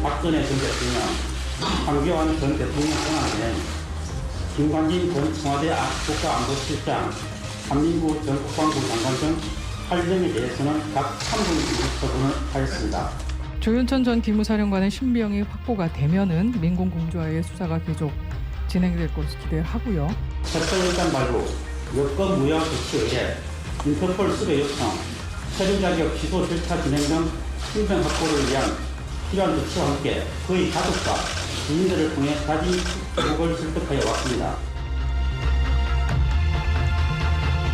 박근혜 전 대통령, 황교안 전 대통령 권한에 김관진 전 청와대 국가안보실장, 한민구 전 국방부 장관 등 8명에 대해서는 각 3분 이상 처분을 하였습니다. 조윤천 전 기무사령관의 신병이 확보가 되면은 민공공조와의 수사가 계속 진행될 것을 기대하고요. 색깔일단 발부, 여권 무효 조치의뢰, 인터폴 수배 요청, 체류 자격 취소 절차 진행 등 신병 확보를 위한 필요한 조치와 함께 그의 가족과 주민들을 통해 자진 출국을 설득하여 왔습니다.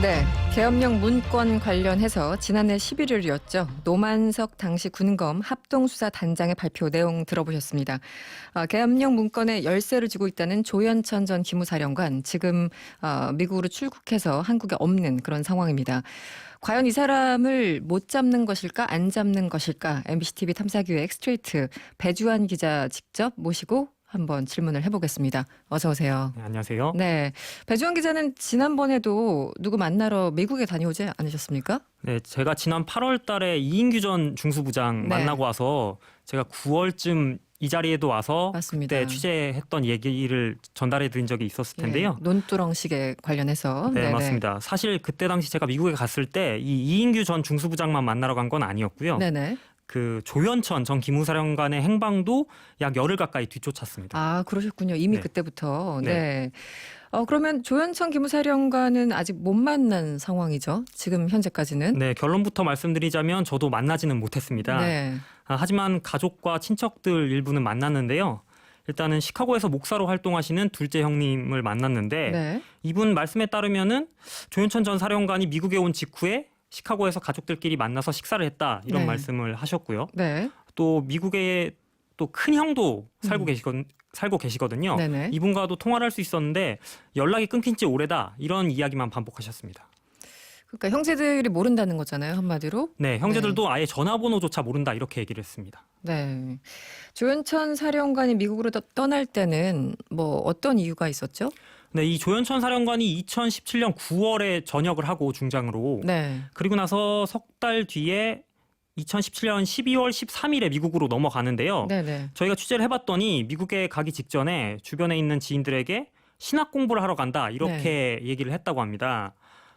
네, 계엄령 문건 관련해서 지난해 11일이었죠. 노만석 당시 군검 합동수사단장의 발표 내용 들어보셨습니다. 계엄령 문건에 열쇠를 쥐고 있다는 조연천 전 기무사령관, 지금 미국으로 출국해서 한국에 없는 그런 상황입니다. 과연 이 사람을 못 잡는 것일까 안 잡는 것일까, MBC-TV 탐사기획 스트레이트 배주환 기자 직접 모시고 한번 질문을 해보겠습니다. 어서 오세요. 네, 안녕하세요. 네, 배주환 기자는 지난번에도 누구 만나러 미국에 다녀오지 않으셨습니까? 네, 제가 지난 8월 달에 이인규 전 중수부장 네. 만나고 와서 제가 9월쯤 이 자리에도 와서 맞습니다. 그때 취재했던 얘기를 전달해 드린 적이 있었을 텐데요. 예, 논두렁 시계 관련해서. 네, 네네. 맞습니다. 사실 그때 당시 제가 미국에 갔을 때 이 이인규 전 중수부장만 만나러 간 건 아니었고요. 네네. 그 조연천 전 기무사령관의 행방도 약 열흘 가까이 뒤쫓았습니다. 아, 그러셨군요. 이미 네. 그때부터. 네. 네. 그러면 조연천 기무사령관은 아직 못 만난 상황이죠. 지금 현재까지는. 네, 결론부터 말씀드리자면 저도 만나지는 못했습니다. 네. 하지만 가족과 친척들 일부는 만났는데요. 일단은 시카고에서 목사로 활동하시는 둘째 형님을 만났는데 네. 이분 말씀에 따르면은 조윤천 전 사령관이 미국에 온 직후에 시카고에서 가족들끼리 만나서 식사를 했다 이런 네. 말씀을 하셨고요. 네. 또 미국에 또 큰 형도 살고 계시거든요. 네네. 이분과도 통화를 할 수 있었는데 연락이 끊긴 지 오래다 이런 이야기만 반복하셨습니다. 그러니까 형제들이 모른다는 거잖아요, 한마디로. 네, 형제들도 아예 전화번호조차 모른다 이렇게 얘기를 했습니다. 네. 조연천 사령관이 미국으로 떠날 때는 뭐 어떤 이유가 있었죠? 네, 이 조연천 사령관이 2017년 9월에 전역을 하고 중장으로 네. 그리고 나서 석 달 뒤에 2017년 12월 13일에 미국으로 넘어가는데요. 네네. 저희가 취재를 해봤더니 미국에 가기 직전에 주변에 있는 지인들에게 신학 공부를 하러 간다 이렇게 얘기를 했다고 합니다.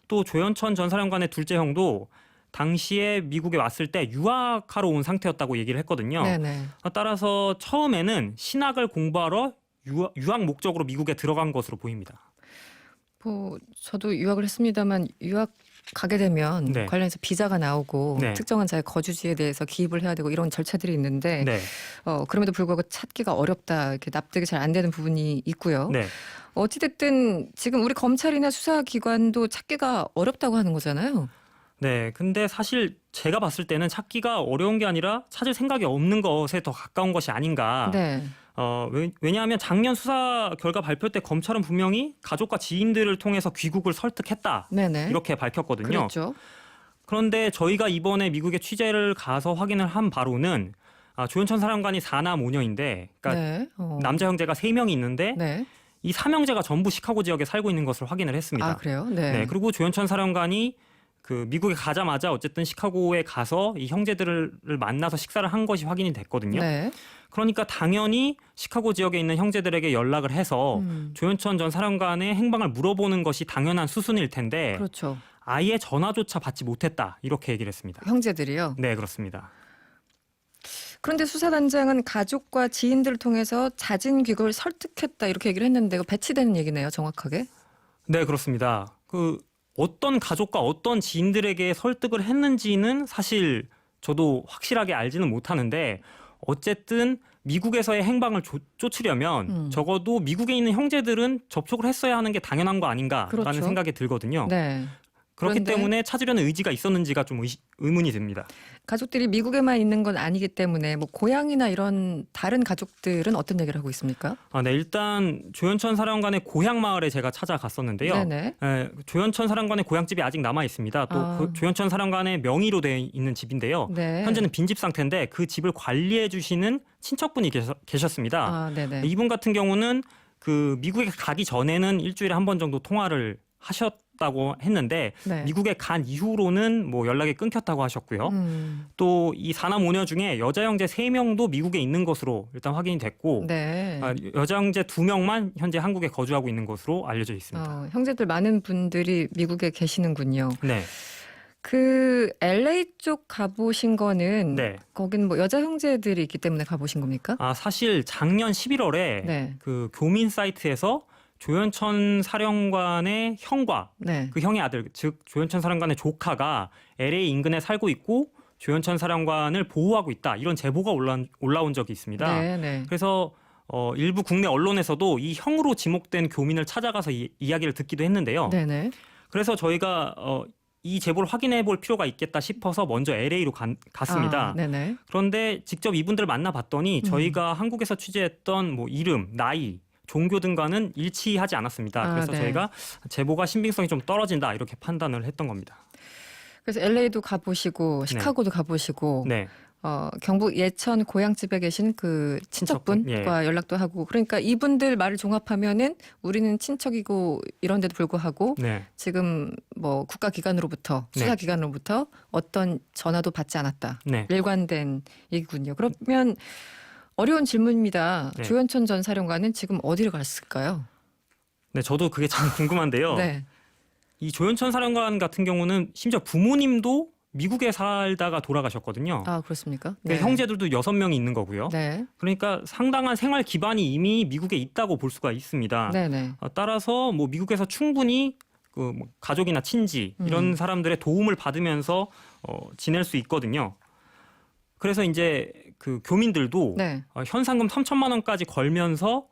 또 조연천 전 사령관의 둘째 형도 당시에 미국에 왔을 때 유학하러 온 상태였다고 얘기를 했거든요. 네네. 따라서 처음에는 신학을 공부하러 유학 목적으로 미국에 들어간 것으로 보입니다. 뭐 저도 유학을 했습니다만 유학 가게 되면 네. 관련해서 비자가 나오고 네. 특정한 자의 거주지에 대해서 기입을 해야 되고 이런 절차들이 있는데 네. 그럼에도 불구하고 찾기가 어렵다, 이렇게 납득이 잘 안 되는 부분이 있고요. 네. 어찌됐든 지금 우리 검찰이나 수사기관도 찾기가 어렵다고 하는 거잖아요. 네, 근데 사실 제가 봤을 때는 찾기가 어려운 게 아니라 찾을 생각이 없는 것에 더 가까운 것이 아닌가. 네. 왜냐하면 작년 수사 결과 발표 때 검찰은 분명히 가족과 지인들을 통해서 귀국을 설득했다. 네네. 이렇게 밝혔거든요. 그렇죠. 그런데 저희가 이번에 미국에 취재를 가서 확인을 한 바로는 조연천 사령관이 4남 5녀인데 그러니까 네. 남자 형제가 3명이 있는데 네. 이 3형제가 전부 시카고 지역에 살고 있는 것을 확인을 했습니다. 아, 그래요? 네. 네, 그리고 조연천 사령관이 그 미국에 가자마자 어쨌든 시카고에 가서 이 형제들을 만나서 식사를 한 것이 확인이 됐거든요. 네. 그러니까 당연히 시카고 지역에 있는 형제들에게 연락을 해서 조연천 전 사령관의 행방을 물어보는 것이 당연한 수순일 텐데 그렇죠. 아예 전화조차 받지 못했다 이렇게 얘기를 했습니다. 형제들이요. 네, 그렇습니다. 그런데 수사단장은 가족과 지인들을 통해서 자진 귀국을 설득했다 이렇게 얘기를 했는데 이거 배치되는 얘기네요, 정확하게. 네, 그렇습니다. 어떤 가족과 어떤 지인들에게 설득을 했는지는 사실 저도 확실하게 알지는 못하는데 어쨌든 미국에서의 행방을 쫓으려면 적어도 미국에 있는 형제들은 접촉을 했어야 하는 게 당연한 거 아닌가라는 그렇죠. 생각이 들거든요. 네. 그렇기 그런데 때문에 찾으려는 의지가 있었는지가 좀 의문이 듭니다. 가족들이 미국에만 있는 건 아니기 때문에 뭐 고향이나 이런 다른 가족들은 어떤 얘기를 하고 있습니까? 네, 일단 조연천 사령관의 고향 마을에 제가 찾아갔었는데요. 네네. 조연천 사령관의 고향집이 아직 남아 있습니다. 또 조연천 사령관의 명의로 되어 있는 집인데요. 네. 현재는 빈집 상태인데 그 집을 관리해 주시는 친척분이 계셨습니다. 아, 네네. 이분 같은 경우는 그 미국에 가기 전에는 일주일에 한 번 정도 통화를 다고 했는데 네. 미국에 간 이후로는 뭐 연락이 끊겼다고 하셨고요. 또 이 4남 5녀 중에 여자 형제 3명도 미국에 있는 것으로 일단 확인이 됐고 네. 여자 형제 2명만 현재 한국에 거주하고 있는 것으로 알려져 있습니다. 형제들 많은 분들이 미국에 계시는군요. 네. 그 LA 쪽 가보신 거는 네. 거긴 뭐 여자 형제들이 있기 때문에 가보신 겁니까? 사실 작년 11월에 네. 그 교민 사이트에서 조현천 사령관의 형과 네. 그 형의 아들, 즉 조현천 사령관의 조카가 LA 인근에 살고 있고 조현천 사령관을 보호하고 있다. 이런 제보가 올라온 적이 있습니다. 네, 네. 그래서 일부 국내 언론에서도 이 형으로 지목된 교민을 찾아가서 이야기를 듣기도 했는데요. 네, 네. 그래서 저희가 이 제보를 확인해 볼 필요가 있겠다 싶어서 먼저 LA로 갔습니다. 네, 네. 그런데 직접 이분들을 만나봤더니 저희가 한국에서 취재했던 뭐 이름, 나이, 종교 등과는 일치하지 않았습니다. 그래서 네. 저희가 제보가 신빙성이 좀 떨어진다 이렇게 판단을 했던 겁니다. 그래서 LA도 가보시고 시카고도 가보시고 네, 경북 예천 고향집에 계신 그 친척분과 연락도 하고 그러니까 이분들 말을 종합하면은 우리는 친척이고 이런데도 불구하고 네, 지금 뭐 국가기관으로부터 네. 수사기관으로부터 어떤 전화도 받지 않았다. 네. 일관된 얘기군요. 그러면 어려운 질문입니다. 네. 조현천 전 사령관은 지금 어디를 갔을까요? 네, 저도 그게 참 궁금한데요. 네. 이 조현천 사령관 같은 경우는 심지어 부모님도 미국에 살다가 돌아가셨거든요. 아, 그렇습니까? 그러니까 형제들도 6명이 있는 거고요. 네. 그러니까 상당한 생활 기반이 이미 미국에 있다고 볼 수가 있습니다. 네, 네. 따라서 뭐 미국에서 충분히 그 뭐 가족이나 친지 이런 사람들의 도움을 받으면서 지낼 수 있거든요. 그래서 이제 그 교민들도 네. 현상금 3천만 원까지 걸면서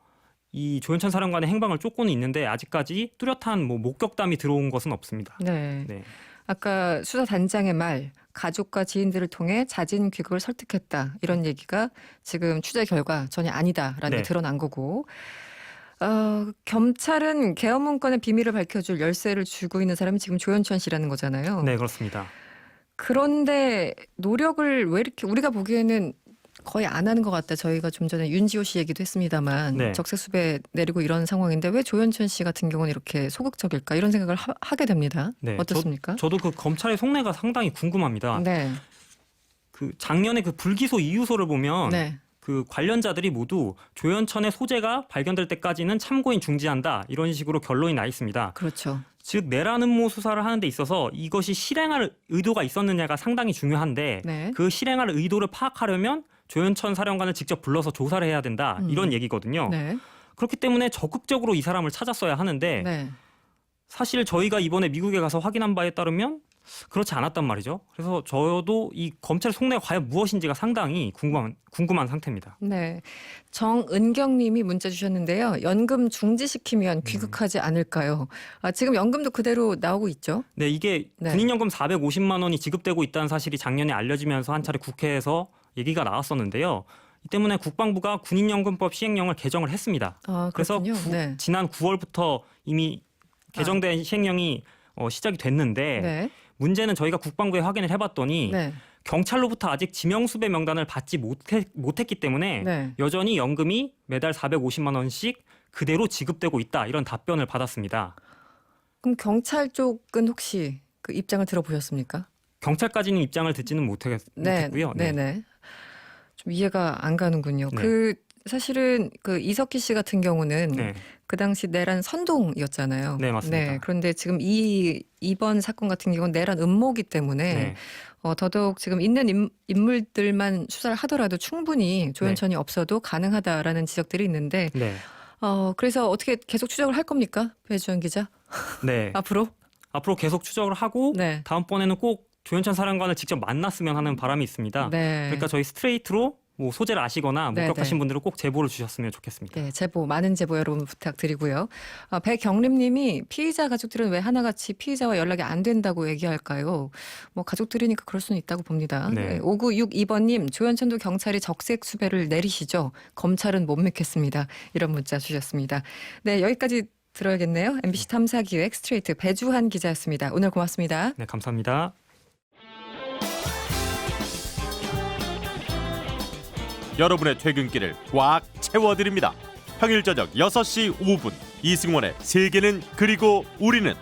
이 조현천 사령관의 행방을 쫓고는 있는데 아직까지 뚜렷한 뭐 목격담이 들어온 것은 없습니다. 네. 네. 아까 수사단장의 말, 가족과 지인들을 통해 자진 귀국을 설득했다. 이런 얘기가 지금 취재 결과 전혀 아니다라는 네. 게 드러난 거고. 검찰은 계엄 문건의 비밀을 밝혀줄 열쇠를 쥐고 있는 사람이 지금 조현천 씨라는 거잖아요. 네, 그렇습니다. 그런데 노력을 왜 이렇게 우리가 보기에는 거의 안 하는 것 같다. 저희가 좀 전에 윤지호 씨 얘기도 했습니다만 네. 적색수배 내리고 이런 상황인데 왜 조현천 씨 같은 경우는 이렇게 소극적일까 이런 생각을 하게 됩니다. 네, 어떻습니까? 저도 그 검찰의 속내가 상당히 궁금합니다. 네. 그 작년에 그 불기소 이유서를 보면 네. 그 관련자들이 모두 조현천의 소재가 발견될 때까지는 참고인 중지한다 이런 식으로 결론이 나 있습니다. 그렇죠. 즉 내란 음모 수사를 하는 데 있어서 이것이 실행할 의도가 있었느냐가 상당히 중요한데 네. 그 실행할 의도를 파악하려면 조현천 사령관을 직접 불러서 조사를 해야 된다 이런 얘기거든요. 네. 그렇기 때문에 적극적으로 이 사람을 찾았어야 하는데 네. 사실 저희가 이번에 미국에 가서 확인한 바에 따르면 그렇지 않았단 말이죠. 그래서 저도 이 검찰 속내가 과연 무엇인지가 상당히 궁금한 상태입니다. 네. 정은경 님이 문자 주셨는데요. 연금 중지시키면 귀국하지 않을까요? 지금 연금도 그대로 나오고 있죠? 네, 이게 네. 군인연금 450만 원이 지급되고 있다는 사실이 작년에 알려지면서 한 차례 국회에서 얘기가 나왔었는데요. 이 때문에 국방부가 군인연금법 시행령을 개정을 했습니다. 그래서 그렇군요. 네. 지난 9월부터 이미 개정된 시행령이 시작이 됐는데 네. 문제는 저희가 국방부에 확인을 해봤더니 네. 경찰로부터 아직 지명수배 명단을 받지 못했기 때문에 네. 여전히 연금이 매달 450만 원씩 그대로 지급되고 있다 이런 답변을 받았습니다. 그럼 경찰 쪽은 혹시 그 입장을 들어보셨습니까? 경찰까지는 입장을 듣지는 못했고요. 네, 네. 좀 이해가 안 가는군요. 네. 그 사실은 그 이석기 씨 같은 경우는 네. 그 당시 내란 선동이었잖아요. 네, 맞습니다. 그런데 지금 이번 사건 같은 경우는 내란 음모기 때문에 네. 더더욱 지금 있는 인물들만 수사를 하더라도 충분히 조현천이 없어도 가능하다라는 지적들이 있는데 네. 그래서 어떻게 계속 추적을 할 겁니까? 배주연 기자? 네. 앞으로? 앞으로 계속 추적을 하고 네. 다음번에는 꼭 조현천 사령관을 직접 만났으면 하는 바람이 있습니다. 네. 그러니까 저희 스트레이트로 뭐 소재를 아시거나 네, 목격하신 네. 분들은 꼭 제보를 주셨으면 좋겠습니다. 네, 제보 많은 제보 여러분 부탁드리고요. 백경림님이 피의자 가족들은 왜 하나같이 피의자와 연락이 안 된다고 얘기할까요? 뭐 가족들이니까 그럴 수는 있다고 봅니다. 네. 5962번님 조현천도 경찰이 적색 수배를 내리시죠. 검찰은 못 믿겠습니다. 이런 문자 주셨습니다. 네, 여기까지 들어야겠네요. MBC 탐사기획 스트레이트 배주한 기자였습니다. 오늘 고맙습니다. 네, 감사합니다. 여러분의 퇴근길을 꽉 채워드립니다. 평일 저녁 6시 5분 이승원의 세계는 그리고 우리는